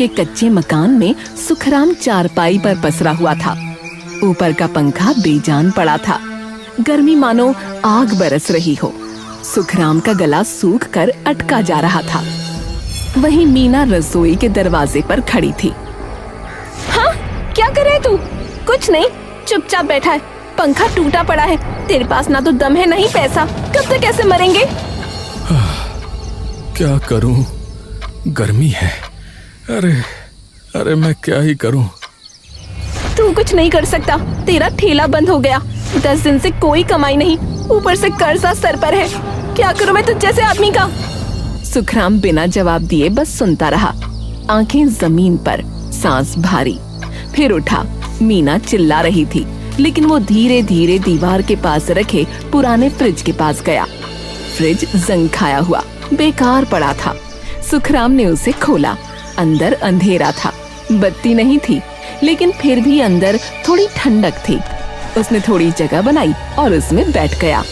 कि कच्चे मकान में सुखराम चारपाई पर पसरा हुआ था। ऊपर का पंखा बेजान पड़ा था। गर्मी मानो आग बरस रही हो। सुखराम का गला सूख कर अटका जा रहा था। वहीं मीना रसोई के दरवाजे पर खड़ी थी। हाँ, क्या कर रहे तू? कुछ नहीं, चुपचाप बैठा है। पंखा टूटा पड़ा है। तेरे पास ना तो दम है ना ही पैसा। कब तक कैसे मरेंगे? क्या करूं, गर्मी है। अरे मैं क्या ही करूं। तू कुछ नहीं कर सकता। तेरा ठेला बंद हो गया। 10 दिन से कोई कमाई नहीं, ऊपर से कर्जा सर पर है। क्या करूं मैं तुझ जैसे आदमी का? सुखराम बिना जवाब दिए बस सुनता रहा, आंखें जमीन पर, सांस भारी। फिर उठा। मीना चिल्ला रही थी, लेकिन वो धीरे धीरे दीवार के पास रखे पुराने फ्रिज के पास गया। फ्रिज जंग खाया हुआ बेकार पड़ा था। सुखराम ने उसे खोला। अंदर अंधेरा था, बत्ती नहीं थी, लेकिन फिर भी अंदर थोड़ी ठंडक थी। उसने थोड़ी जगह बनाई और उसमें बैठ गया।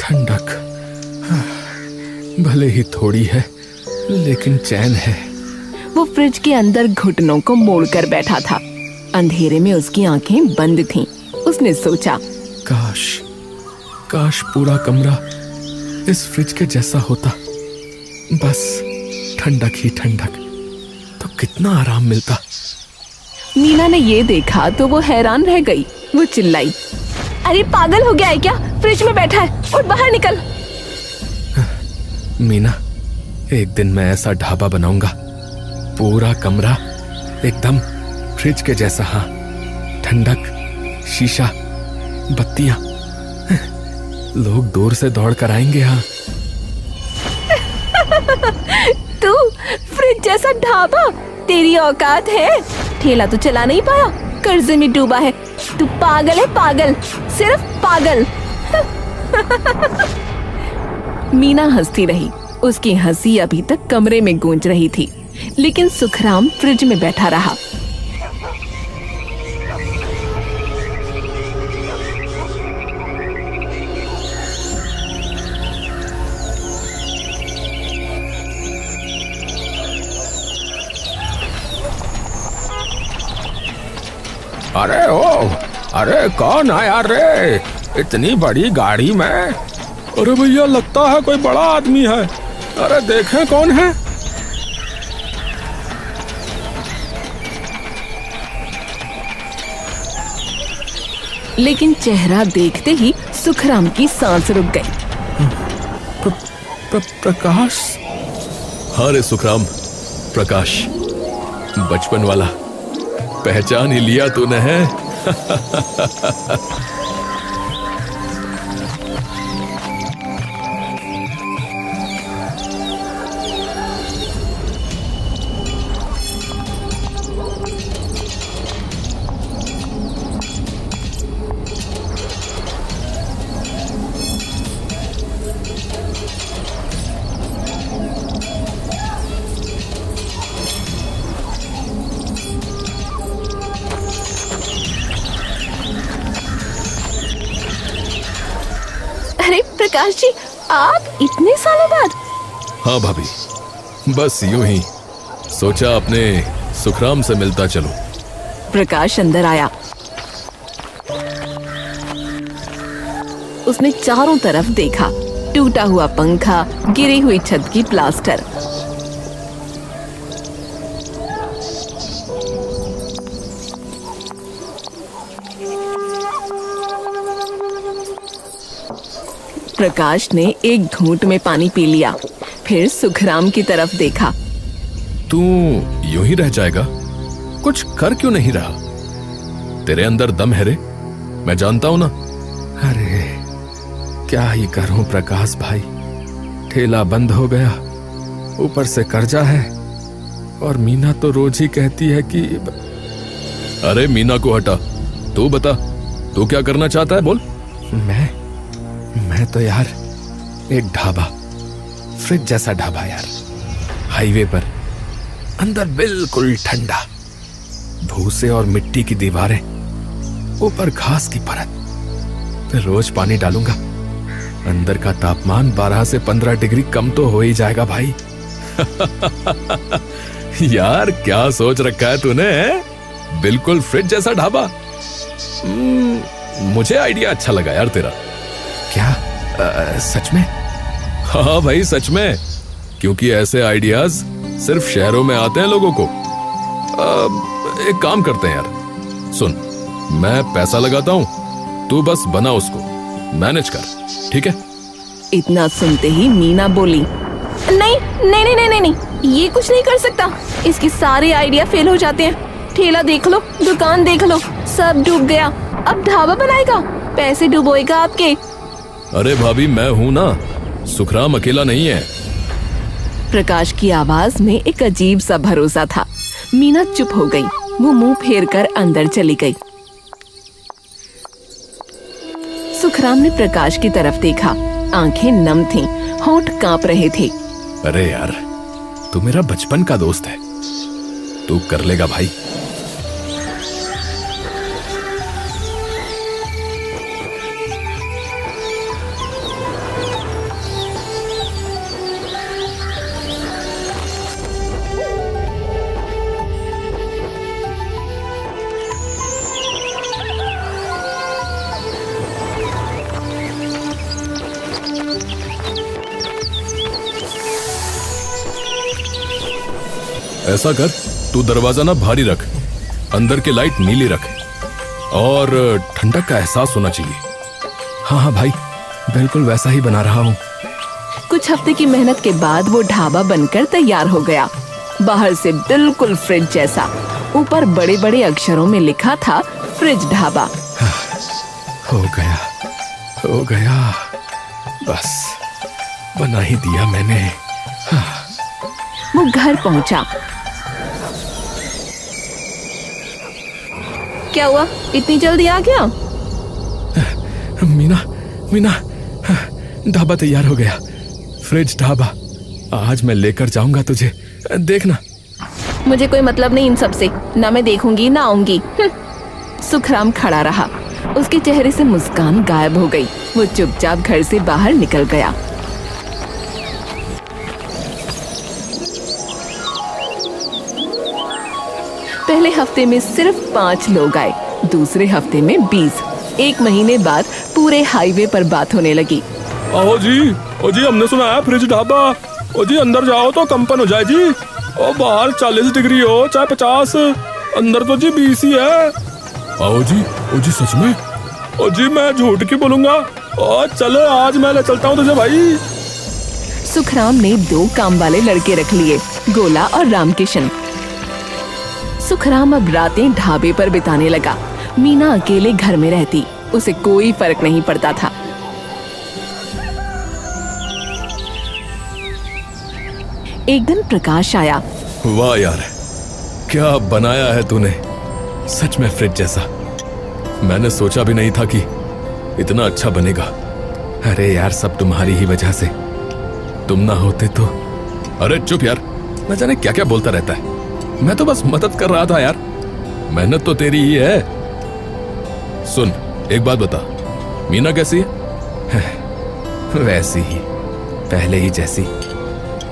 ठंडक भले ही थोड़ी है, लेकिन चैन है। वो फ्रिज के अंदर घुटनों को मोड़कर बैठा था। अंधेरे में उसकी आंखें बंद थीं। उसने सोचा, काश पूरा कमरा इस फ्रिज के जैसा होता। बस ठंडक ही ठंडक, तो कितना आराम मिलता। मीना ने ये देखा तो वो हैरान रह गई। वो चिल्लाई, अरे पागल हो गया है क्या? फ्रिज में बैठा है, उठ बाहर निकल। मीना, एक दिन मैं ऐसा ढाबा बनाऊंगा, पूरा कमरा एकदम फ्रिज के जैसा। हाँ, ठंडक, शीशा, बत्तियां, लोग दूर से दौड़ कर आएंगे। हाँ। तू फ्रिज जैसा ढाबा? तेरी औकात है? ठेला तो चला नहीं पाया, कर्जे में डूबा है। तू पागल है, पागल, सिर्फ पागल। मीना हंसती रही। उसकी हंसी अभी तक कमरे में गूंज रही थी, लेकिन सुखराम फ्रिज में बैठा रहा। अरे कौन आया रे इतनी बड़ी गाड़ी में? अरे भैया, लगता है कोई बड़ा आदमी है। अरे देखें कौन है। लेकिन चेहरा देखते ही सुखराम की सांस रुक गई। प्रकाश? हाँ रे सुखराम, प्रकाश, बचपन वाला। पहचान ही लिया तूने है। अरे प्रकाश जी, आप इतने सालों बाद? हाँ भाभी, बस यूं ही सोचा अपने सुखराम से मिलता चलूं। प्रकाश अंदर आया। उसने चारों तरफ देखा। टूटा हुआ पंखा, गिरी हुई छत की प्लास्टर। प्रकाश ने एक घूंट में पानी पी लिया, फिर सुखराम की तरफ देखा। तू यूं ही रह जाएगा? कुछ कर क्यों नहीं रहा? तेरे अंदर दम है रे, मैं जानता हूं ना। अरे क्या ही करूं प्रकाश भाई, ठेला बंद हो गया, ऊपर से कर्जा है, और मीना तो रोज ही कहती है कि। अरे मीना को हटा, तू बता, तू क्या करना चाहता है, बोल। मैं तो यार एक ढाबा, फ्रिज जैसा ढाबा यार, हाईवे पर, अंदर बिल्कुल ठंडा, भूसे और मिट्टी की दीवारें, ऊपर घास की परत। फिर रोज पानी डालूंगा, अंदर का तापमान 12 से 15 डिग्री कम तो हो ही जाएगा भाई। यार क्या सोच रखा है तूने? बिल्कुल फ्रिज जैसा ढाबा। मुझे आइडिया अच्छा लगा यार तेरा। क्या सच में? हाँ भाई सच में, क्योंकि ऐसे आइडियाज सिर्फ शहरों में आते हैं लोगों को। एक काम करते हैं यार, सुन, मैं पैसा लगाता हूं, तू बस बना उसको, मैनेज कर, ठीक है? इतना सुनते ही मीना बोली, नहीं नहीं नहीं नहीं नहीं, ये कुछ नहीं कर सकता। इसके सारे आइडिया फेल हो जाते हैं। ठेला देख लो, दुकान देख लो, सब डूब गया। अब ढाबा बनाएगा, पैसे डुबोएगा आपके। अरे भाभी मैं हूं ना, सुखराम अकेला नहीं है। प्रकाश की आवाज में एक अजीब सा भरोसा था। मीना चुप हो गई। वो मुंह फेर कर अंदर चली गई। सुखराम ने प्रकाश की तरफ देखा। आंखें नम थीं, होंठ कांप रहे थे। अरे यार, तू मेरा बचपन का दोस्त है, तू कर लेगा भाई। ऐसा कर, तू दरवाजा ना भारी रख, अंदर की लाइट नीली रख, और ठंडक का एहसास होना चाहिए। हाँ हाँ भाई, बिल्कुल वैसा ही बना रहा हूँ। कुछ हफ्ते की मेहनत के बाद वो ढाबा बनकर तैयार हो गया। बाहर से बिल्कुल फ्रिज जैसा, ऊपर बड़े बड़े अक्षरों में लिखा था फ्रिज ढाबा। हो गया, हो गया, बस बना ही दिया मैंने। वो घर पहुंचा। क्या हुआ, इतनी जल्दी आ गया? मीना, मीना, ढाबा तैयार हो गया, फ्रिज ढाबा। आज मैं लेकर जाऊंगा तुझे, देखना। मुझे कोई मतलब नहीं इन सब से, ना मैं देखूंगी ना आऊंगी। सुखराम खड़ा रहा। उसके चेहरे से मुस्कान गायब हो गई। वो चुपचाप घर से बाहर निकल गया। पहले हफ्ते में सिर्फ 5 लोग आए, दूसरे हफ्ते में 20। 1 महीने बाद पूरे हाईवे पर बात होने लगी। आओ जी, ओ जी, हमने सुना है फ्रिज ढाबा। ओ जी, अंदर जाओ तो कंपन हो जाए जी। ओ बाहर 40 डिग्री हो चाहे 50, अंदर तो जी 20 ही है। आओ जी, ओ जी सच में? ओ जी मैं झूठ क्यों बोलूंगा? ओ चलो आज मैं ले चलता हूँ तुझे भाई। सुखराम ने 2 काम वाले लड़के रख लिए, गोला और रामकिशन। सुखराम अब रातें ढाबे पर बिताने लगा। मीना अकेले घर में रहती, उसे कोई फर्क नहीं पड़ता था। एक दिन प्रकाश आया। वाह यार, क्या बनाया है तूने, सच में फ्रिज जैसा। मैंने सोचा भी नहीं था कि इतना अच्छा बनेगा। अरे यार, सब तुम्हारी ही वजह से, तुम ना होते तो। अरे चुप यार, न जाने क्या क्या बोलता रहता है। मैं तो बस मदद कर रहा था यार, मेहनत तो तेरी ही है। सुन, एक बात बता, मीना कैसी है? वैसी ही, पहले ही जैसी,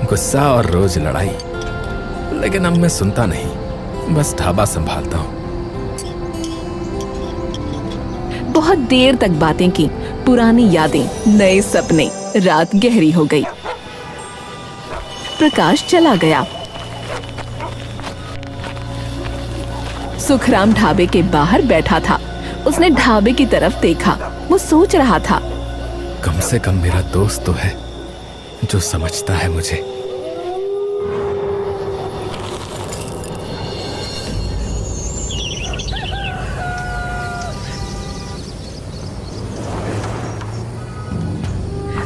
गुस्सा और रोज लड़ाई। लेकिन अब मैं सुनता नहीं, बस ढाबा संभालता हूँ। बहुत देर तक बातें की, पुरानी यादें, नए सपने। रात गहरी हो गई। प्रकाश चला गया। सुखराम ढाबे के बाहर बैठा था। उसने ढाबे की तरफ देखा। वो सोच रहा था, कम से कम मेरा दोस्त तो है जो समझता है मुझे।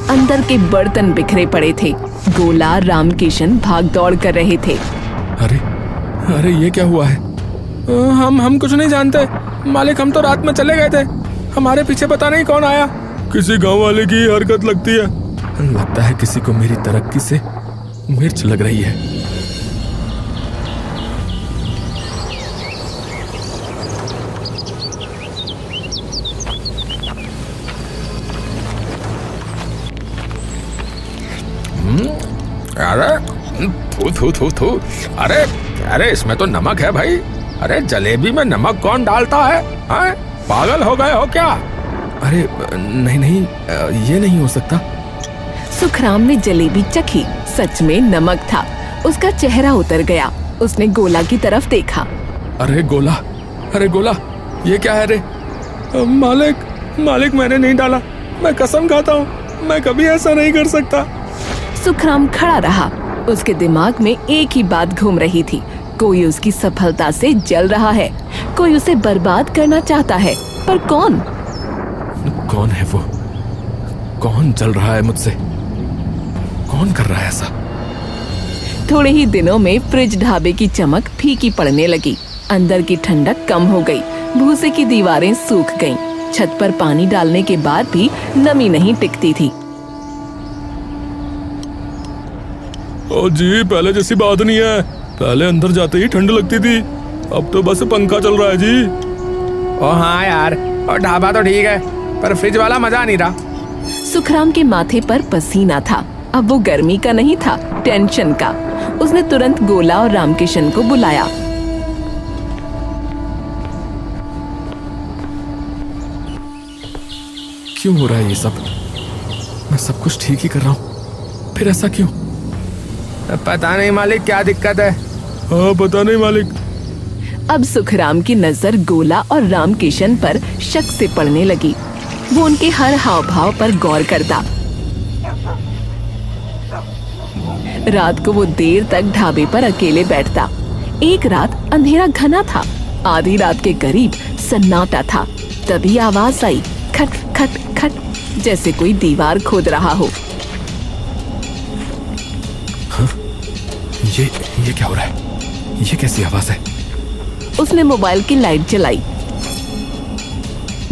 अंदर के बर्तन बिखरे पड़े थे। गोला, रामकिशन भाग दौड़ कर रहे थे। अरे अरे, ये क्या हुआ है? हम कुछ नहीं जानते मालिक, हम तो रात में चले गए थे। हमारे पीछे पता नहीं कौन आया। किसी गांव वाले की हरकत लगती है। लगता है किसी को मेरी तरक्की से मिर्च लग रही है। अरे थू थू थू। अरे अरे इसमें तो नमक है भाई। अरे जलेबी में नमक कौन डालता है? हाँ? पागल हो गए हो क्या? अरे नहीं नहीं, ये नहीं हो सकता। सुखराम ने जलेबी चखी, सच में नमक था। उसका चेहरा उतर गया। उसने गोला की तरफ देखा। अरे गोला, अरे गोला, ये क्या है रे? मालिक, मालिक मैंने नहीं डाला, मैं कसम खाता हूँ, मैं कभी ऐसा नहीं कर सकता। सुखराम खड़ा रहा। उसके दिमाग में एक ही बात घूम रही थी, कोई उसकी सफलता से जल रहा है, कोई उसे बर्बाद करना चाहता है, पर कौन? कौन है वो? कौन जल रहा है मुझसे? कौन कर रहा है ऐसा? थोड़े ही दिनों में फ्रिज ढाबे की चमक फीकी पड़ने लगी। अंदर की ठंडक कम हो गई। भूसे की दीवारें सूख गईं। छत पर पानी डालने के बाद भी नमी नहीं टिकती थी। ओ जी, पहले जैसी बात नहीं है। पहले अंदर जाते ही ठंड लगती थी, अब तो बस पंखा चल रहा है जी। ओ हाँ यार, और ढाबा तो ठीक है, पर फ्रिज वाला मजा नहीं रहा। सुखराम के माथे पर पसीना था। अब वो गर्मी का नहीं था, टेंशन का। उसने तुरंत गोला और रामकिशन को बुलाया। क्यों हो रहा है ये सब? मैं सब कुछ ठीक ही कर रहा हूँ, फिर ऐसा क्यों? पता नहीं मालिक, क्या दिक्कत है? हाँ पता नहीं मालिक। अब सुखराम की नजर गोला और रामकिशन पर शक से पड़ने लगी। वो उनके हर हाव भाव पर गौर करता। रात को वो देर तक ढाबे पर अकेले बैठता। एक रात अंधेरा घना था। आधी रात के करीब सन्नाटा था। तभी आवाज आई, खट खट खट, जैसे कोई दीवार खोद रहा हो। हाँ? ये क्या हो रहा है? ये कैसी आवाज है? उसने मोबाइल की लाइट जलाई।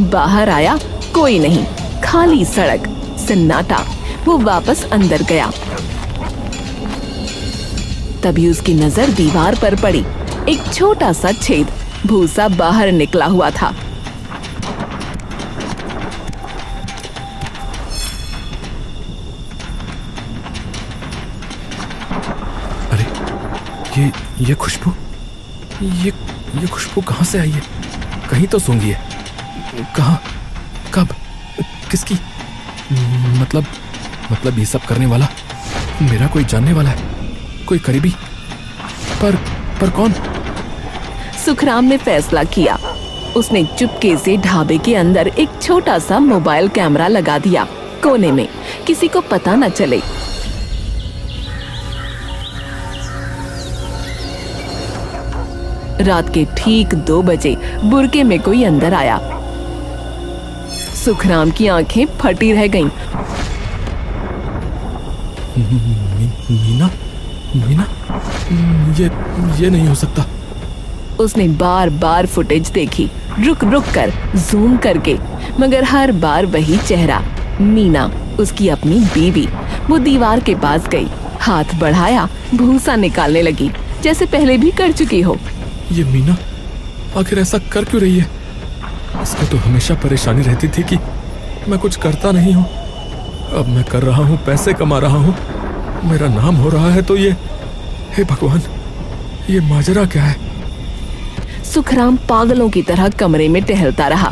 बाहर आया, कोई नहीं, खाली सड़क, सन्नाटा। वो वापस अंदर गया। तभी उसकी नजर दीवार पर पड़ी। एक छोटा सा छेद, भूसा बाहर निकला हुआ था। अरे ये खुशबू, ये खुशबू कहाँ से आई है? कहीं तो सूंघी है। कहाँ? कब? किसकी? मतलब ये सब करने वाला मेरा कोई जानने वाला है, कोई करीबी। पर कौन? सुखराम ने फैसला किया। उसने चुपके से ढाबे के अंदर एक छोटा सा मोबाइल कैमरा लगा दिया, कोने में, किसी को पता न चले। रात के ठीक 2 बजे बुरके में कोई अंदर आया। सुखराम की आंखें फटी रह गईं। मीना, मीना, ये नहीं हो सकता। उसने बार बार फुटेज देखी, रुक रुक कर, जूम करके, मगर हर बार वही चेहरा, मीना, उसकी अपनी बीवी। वो दीवार के पास गई, हाथ बढ़ाया, भूसा निकालने लगी, जैसे पहले भी कर चुकी हो। ये मीना आखिर ऐसा कर क्यों रही है? इसको तो हमेशा परेशानी रहती थी कि मैं कुछ करता नहीं हूँ। अब मैं कर रहा हूँ, पैसे कमा रहा हूँ, मेरा नाम हो रहा है, तो ये, हे भगवान, ये माजरा क्या है? सुखराम पागलों की तरह कमरे में टहलता रहा।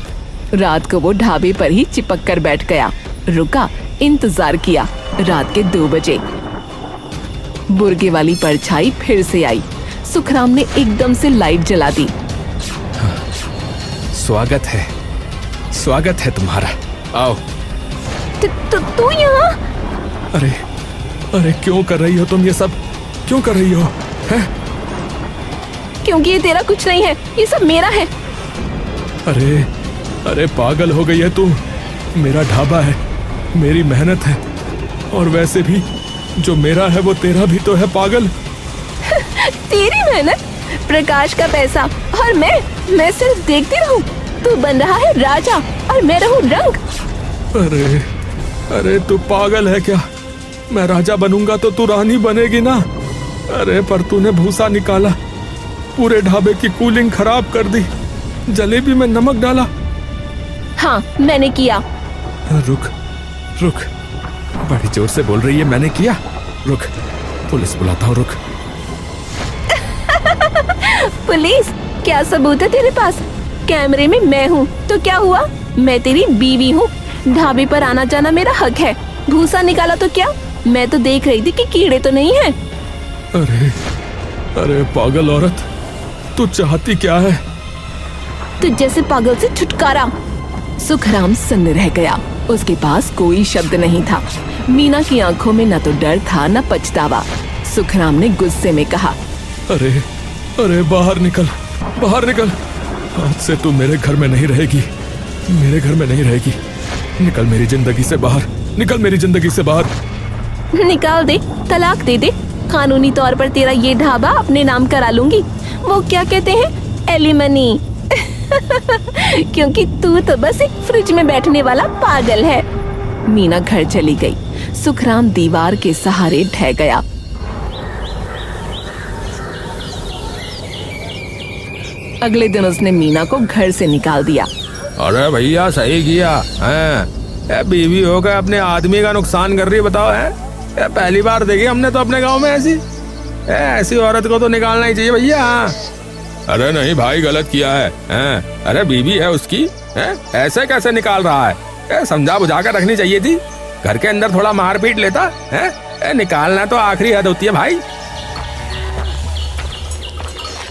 रात को वो ढाबे पर ही चिपक कर बैठ गया। रुका, इंतजार किया। रात के 2 बजे बुर्गे वाली परछाई फिर से आई। सुखराम ने एकदम से लाइट जला दी। स्वागत है तुम्हारा, आओ। तू यहाँ? अरे क्यों कर रही हो तुम ये सब? क्यों कर रही हो? हैं? क्योंकि ये तेरा कुछ नहीं है, ये सब मेरा है। अरे पागल हो गई है तू। मेरा ढाबा है, मेरी मेहनत है, और वैसे भी जो मेरा है वो तेरा भी तो है, पागल। तेरी मेहनत, प्रकाश का पैसा, और मैं सिर्फ देखती रहूं। तू बन रहा है राजा और मैं रहूं रंक। अरे तू पागल है क्या? मैं राजा बनूंगा तो तू रानी बनेगी ना। अरे पर तूने भूसा निकाला, पूरे ढाबे की कूलिंग खराब कर दी, जलेबी में नमक डाला। हाँ, मैंने किया। रुक, बड़ी जोर से बोल रही है, मैंने किया। रुक, पुलिस बुलाता हूँ, रुक। पुलिस? क्या सबूत है तेरे पास? कैमरे में मैं हूँ तो क्या हुआ? मैं तेरी बीवी हूँ। ढाबे पर आना जाना मेरा हक है। भूसा निकाला तो क्या? मैं तो देख रही थी कि कीड़े तो नहीं हैं। अरे अरे पागल औरत, तू चाहती क्या है? तुझ जैसे पागल से छुटकारा। सुखराम सन्न रह गया। उसके पास कोई शब्द नहीं था। मीना की आंखों में न तो डर था न पछतावा। सुखराम ने गुस्से में कहा, अरे अरे बाहर निकल, बाहर निकल। आज से तू मेरे घर में नहीं रहेगी, मेरे घर में नहीं रहेगी। निकल मेरी जिंदगी से बाहर, निकल मेरी जिंदगी से बाहर। निकाल दे, तलाक दे दे। कानूनी तौर पर तेरा ये ढाबा अपने नाम करा लूंगी। वो क्या कहते हैं, एलिमनी। क्योंकि तू तो बस एक फ्रिज में बैठने वाला पागल है। मीना घर चली गई। सुखराम दीवार के सहारे ढह गया। अगले दिन उसने मीना को घर से निकाल दिया। अरे भैया सही किया है। बीवी होकर अपने आदमी का नुकसान कर रही है, बताओ है। पहली बार देखी हमने तो अपने गांव में ऐसी औरत को तो निकालना ही चाहिए भैया। अरे नहीं भाई, गलत किया है। अरे बीवी है उसकी, ऐसे कैसे निकाल रहा है? समझा बुझा कर रखनी चाहिए थी। घर के अंदर थोड़ा मार पीट लेता है। निकालना तो आखिरी हद होती है भाई।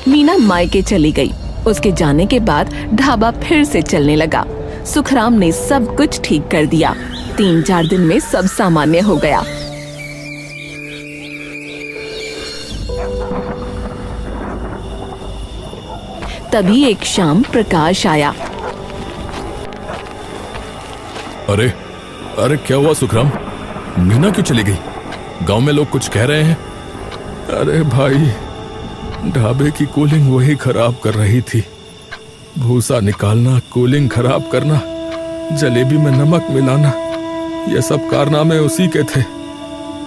मीना मायके चली गई। उसके जाने के बाद ढाबा फिर से चलने लगा। सुखराम ने सब कुछ ठीक कर दिया। 3-4 दिन में सब सामान्य हो गया। तभी एक शाम प्रकाश आया। अरे अरे क्या हुआ सुखराम? मीना क्यों चली गई? गांव में लोग कुछ कह रहे हैं। अरे भाई, ढाबे की कूलिंग वही खराब कर रही थी। भूसा निकालना, कूलिंग खराब करना, जलेबी में नमक मिलाना, ये सब कारनामे उसी के थे।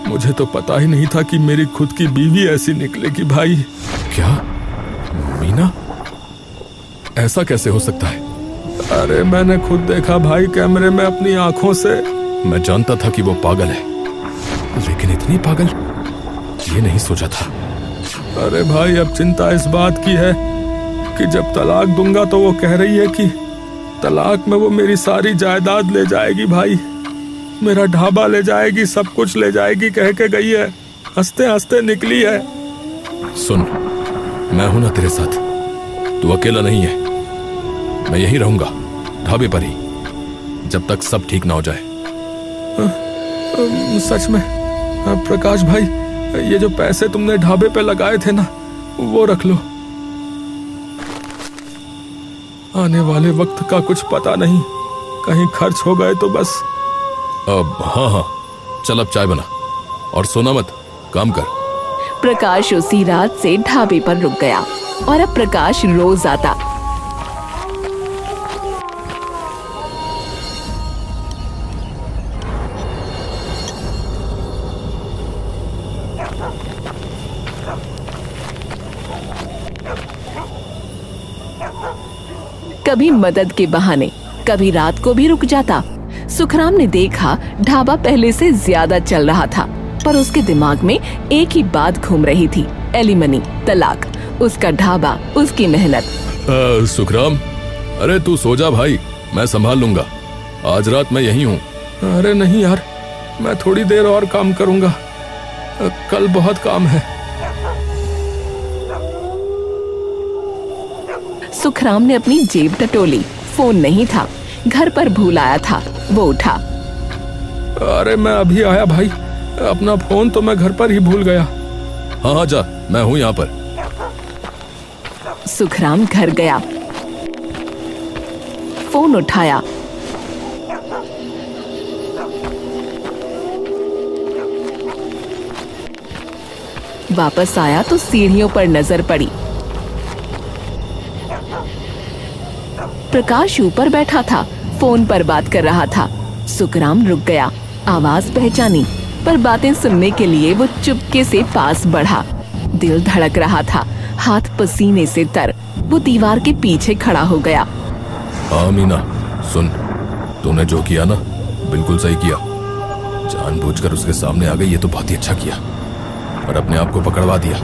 मुझे तो पता ही नहीं था कि मेरी खुद की बीवी ऐसी निकलेगी भाई। क्या मीना? ऐसा कैसे हो सकता है? अरे मैंने खुद देखा भाई, कैमरे में अपनी आंखों से। मैं जानता था कि वो पागल है, लेकिन इतनी पागल ये नहीं सोचा था। अरे भाई, अब चिंता इस बात की है कि जब तलाक दूंगा तो वो कह रही है कि तलाक में वो मेरी सारी जायदाद ले जाएगी भाई, मेरा ढाबा ले जाएगी, सब कुछ ले जाएगी कह के गई है। हंसते हंसते निकली है। सुन, मैं हूं ना तेरे साथ, तू अकेला नहीं है। मैं यहीं रहूंगा, ढाबे पर ही, जब तक सब ठीक ना हो जाए। सच में? प्रकाश भाई, ये जो पैसे तुमने ढाबे पे लगाए थे ना, वो रख लो। आने वाले वक्त का कुछ पता नहीं, कहीं खर्च हो गए तो बस। अब हाँ, चल अब चाय बना और सोना मत, काम कर। प्रकाश उसी रात से ढाबे पर रुक गया और अब प्रकाश रोज आता। कभी मदद के बहाने, कभी रात को भी रुक जाता। सुखराम ने देखा ढाबा पहले से ज्यादा चल रहा था, पर उसके दिमाग में एक ही बात घूम रही थी, एलिमनी, तलाक, उसका ढाबा, उसकी मेहनत। सुखराम, अरे तू सो जा भाई, मैं संभाल लूंगा। आज रात मैं यहीं हूँ। अरे नहीं यार, मैं थोड़ी देर और काम करूंगा, कल बहुत काम है। सुखराम ने अपनी जेब टटोली। फोन नहीं था, घर पर भूल आया था। वो उठा। अरे मैं अभी आया भाई, अपना फोन तो मैं घर पर ही भूल गया। हाँ हाँ जा, मैं हूँ यहाँ पर। सुखराम घर गया, फोन उठाया। वापस आया तो सीढ़ियों पर नजर पड़ी। प्रकाश ऊपर बैठा था, फोन पर बात कर रहा था। सुखराम रुक गया, आवाज पहचानी, पर बातें सुनने के लिए वो चुपके से पास बढ़ा। दिल धड़क रहा था, हाथ पसीने से तर। वो दीवार के पीछे खड़ा हो गया। हाँ मीना, सुन, तूने जो किया ना, बिल्कुल सही किया। जानबूझकर उसके सामने आ गई, ये तो बहुत ही अच्छा किया, पर अपने आप को पकड़वा दिया।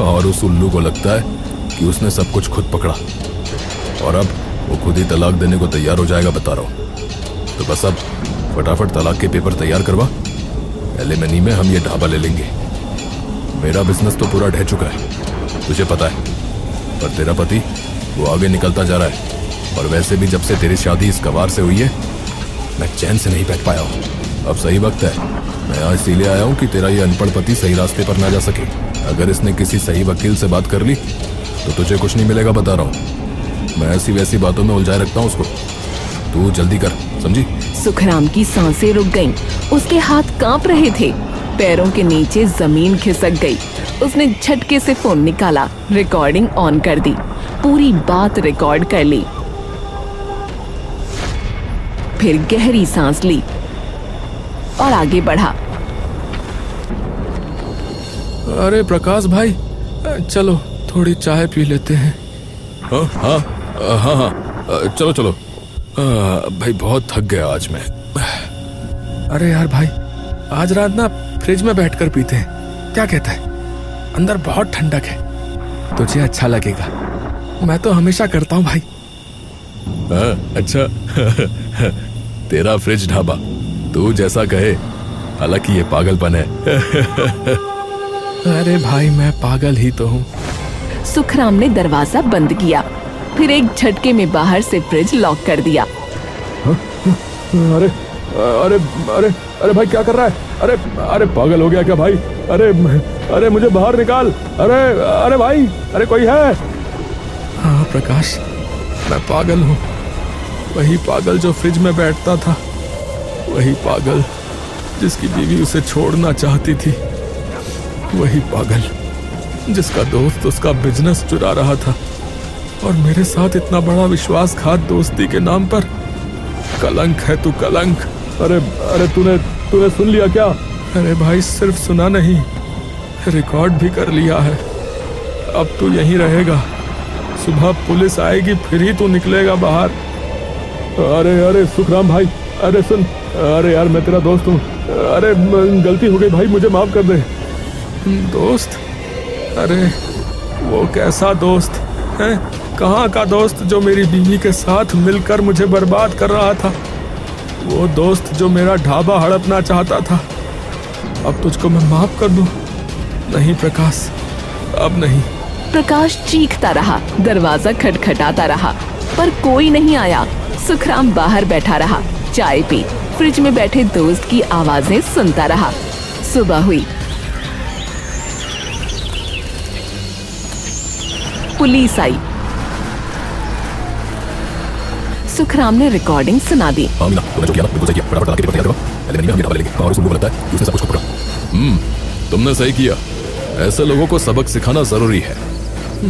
और उस उल्लू को लगता है कि उसने सब कुछ खुद पकड़ा और अब वो खुद ही तलाक देने को तैयार हो जाएगा, बता रहा हूं। तो बस अब फटाफट तलाक के पेपर तैयार करवा, एलिमनी में हम ये ढाबा ले लेंगे। मेरा बिजनेस तो पूरा ढह चुका है, तुझे पता है, पर तेरा पति वो आगे निकलता जा रहा है। और वैसे भी जब से तेरी शादी इस गवार से हुई है, मैं चैन से नहीं बैठ पाया हूँ। अब सही वक्त है, मैं आज इसीलिए आया हूँ कि तेरा ये अनपढ़ पति सही रास्ते पर ना जा सके। अगर इसने किसी सही वकील से बात कर ली तो तुझे कुछ नहीं मिलेगा, बता रहा हूँ। मैं ऐसी वैसी बातों में उलझाए रखता हूँ उसको। तू जल्दी कर, समझी? सुखराम की सांसें रुक गईं। उसके हाथ कांप रहे थे, पैरों के नीचे जमीन खिसक गई। उसने झटके से फोन निकाला, रिकॉर्डिंग ऑन कर दी, पूरी बात रिकॉर्ड कर ली। फिर गहरी सांस ली और आगे बढ़ा। अरे प्रकाश भाई, चलो थोड़ी चाय पी लेते हैं। हाँ हाँ हाँ हाँ, चलो चलो। भाई बहुत थक गया आज मैं। अरे यार भाई, आज रात ना फ्रिज में बैठकर पीते हैं, क्या कहता है? अंदर बहुत ठंडक है, तुझे अच्छा लगेगा। मैं तो हमेशा करता हूँ भाई। हाँ, अच्छा। तेरा फ्रिज ढाबा, तू जैसा कहे। हालांकि ये पागलपन है। अरे भाई, मैं पागल ही तो हूँ। सुखराम ने दरवाजा बंद किया, फिर एक झटके में बाहर से फ्रिज लॉक कर दिया। अरे अरे अरे अरे भाई क्या कर रहा है? अरे अरे पागल हो गया क्या भाई? अरे अरे मुझे बाहर निकाल। अरे अरे भाई, अरे कोई है? हाँ प्रकाश, मैं पागल हूँ। वही पागल जो फ्रिज में बैठता था, वही पागल जिसकी बीवी उसे छोड़ना चाहती थी, वही पागल जिसका दोस्त उसका बिजनेस चुरा रहा था, और मेरे साथ इतना बड़ा विश्वासघात दोस्ती के नाम पर। कलंक है तू, कलंक। अरे अरे तूने सुन लिया क्या? अरे भाई, सिर्फ सुना नहीं, रिकॉर्ड भी कर लिया है। अब तू यहीं रहेगा, सुबह पुलिस आएगी फिर ही तू निकलेगा बाहर। अरे अरे सुखराम भाई, अरे सुन। अरे यार, मैं तेरा दोस्त हूँ। अरे गलती हो गई भाई, मुझे माफ कर दे। दोस्त? अरे वो कैसा दोस्त है? कहाँ का दोस्त जो मेरी बीवी के साथ मिलकर मुझे बर्बाद कर रहा था? वो दोस्त जो मेरा ढाबा हड़पना चाहता था। अब तुझको मैं माफ कर दूं? नहीं प्रकाश, अब नहीं। प्रकाश चीखता रहा, दरवाजा खटखटाता रहा, पर कोई नहीं आया। सुखराम बाहर बैठा रहा, चाय पी, फ्रिज में बैठे दोस्त की आवाजें सुनता रहा। सुबह हुई, पुलिस आई। सुखराम ने रिकॉर्डिंग सुना दी। हाँ मीना, तूने जो किया ना बिल्कुल सही किया। फटाफट तलाक के पेपर तैयार करवा, एलिमनी में हम ये ढाबा ले लेंगे। और उस लोगों को लगता है कि उसने सब कुछ पकड़ा। तुमने सही किया। ऐसे लोगों को सबक सिखाना जरूरी है।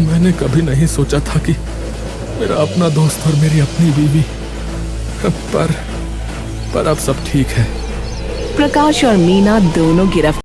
मैंने कभी नहीं सोचा था कि मेरा अपना दोस्त और मेरी अपनी बीवी, पर अब सब ठीक है। प्रकाश और मीना दोनों गिरफ्तार।